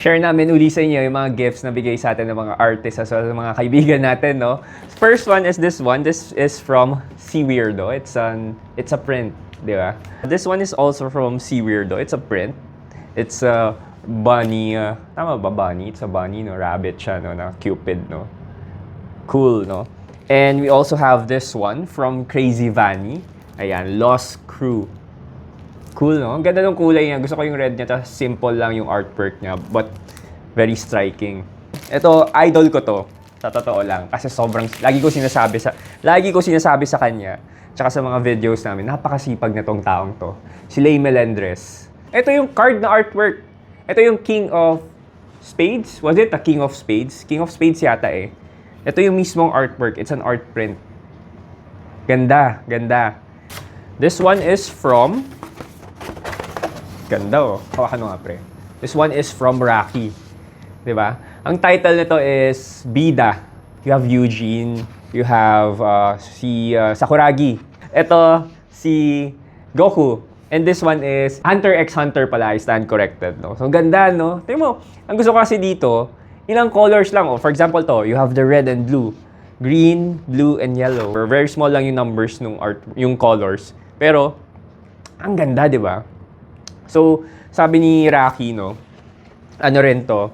Share namin uli sa inyo yung mga gifts na bigay sa atin ng mga artists as well as mga kaibigan natin, no? First one is this one. This is from Si Weirdo. It's a print, di ba? This one is also from Si Weirdo. It's a print. It's a bunny. Tama ba bunny? It's a bunny, no? Rabbit siya, no? Na Cupid, no? Cool, no? And we also have this one from Crazy Vanny. Ayan, Lost Crew. Cool, no? Ang ganda ng kulay niya. Gusto ko yung red niya. Tapos simple lang yung artwork niya. But very striking. Ito, idol ko to. Sa totoo lang. Kasi sobrang... Lagi ko sinasabi sa kanya. Tsaka sa mga videos namin. Napakasipag na tong taong to. Si Lay Melendres. Ito yung card na artwork. Ito yung King of Spades. Was it a King of Spades? King of Spades yata eh. Ito yung mismong artwork. It's an art print. Ganda. Ganda. This one is from... Ganda oh. Hawakan mo nga pre. This one is from Rocky. Diba? Ang title nito is Bida. You have Eugene. You have si Sakuragi. Ito si Goku. And this one is Hunter x Hunter pala. I stand corrected. No? So ganda no? Tingnan mo. Ang gusto ko kasi dito, ilang colors lang. Oh. For example to, you have the red and blue. Green, blue, and yellow. Very small lang yung numbers nung art, yung colors. Pero, ang ganda, di ba? So, sabi ni Rocky, no, ano rin to,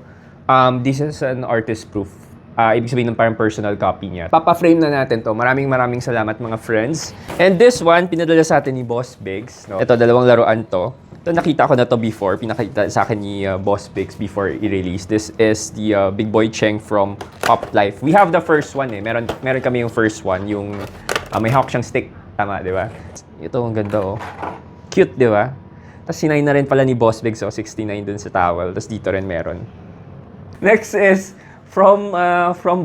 this is an artist proof. Ibig sabihin ng parang personal copy niya. Papa-frame na natin to. Maraming salamat mga friends. And this one, pinadala sa atin ni Boss Biggs. No? Ito, dalawang laruan to. Ito, nakita ko na to before. Pinakita sa akin ni Boss Biggs before i-release. This is the Big Boy Cheng from Pop Life. We have the first one eh. Meron kami yung first one. Yung may hawk siyang stick. Tama, di ba? Ito, ang ganda oh. Cute, di ba? Tapos sinay na rin pala ni Boss Biggs, so 69 dun sa towel. Tapos dito rin meron. Next is from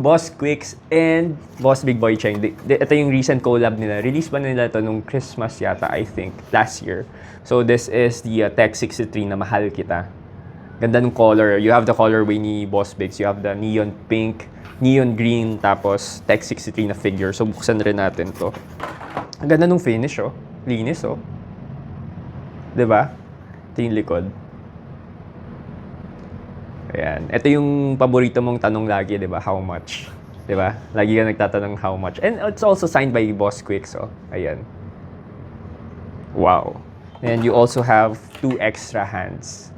Boss Quicks and Boss Big Boy Cheng. Ito yung recent collab nila. Release ba nila ito nung Christmas yata, I think, last year. So this is the Tech 63 na Mahal Kita. Ganda ng color. You have the colorway ni Boss Biggs. You have the neon pink, neon green, tapos Tech 63 na figure. So buksan rin natin to. Ang ganda nung finish, oh. Linis, oh. Diba? Ito yung likod. Ayan. Ito yung paborito mong tanong lagi, diba? How much? Diba? Lagi ka nagtatanong how much. And it's also signed by Boss Quick, so, ayan. Wow. And you also have 2 extra hands.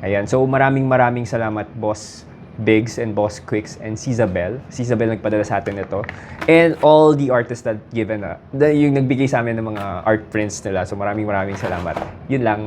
Ayan. So, maraming salamat, Boss Biggs and Boss Quicks and Cizabel. Cizabel nagpadala sa atin ito. And all the artists that given yung nagbigay sa amin ng mga art prints nila. So maraming salamat. Yun lang.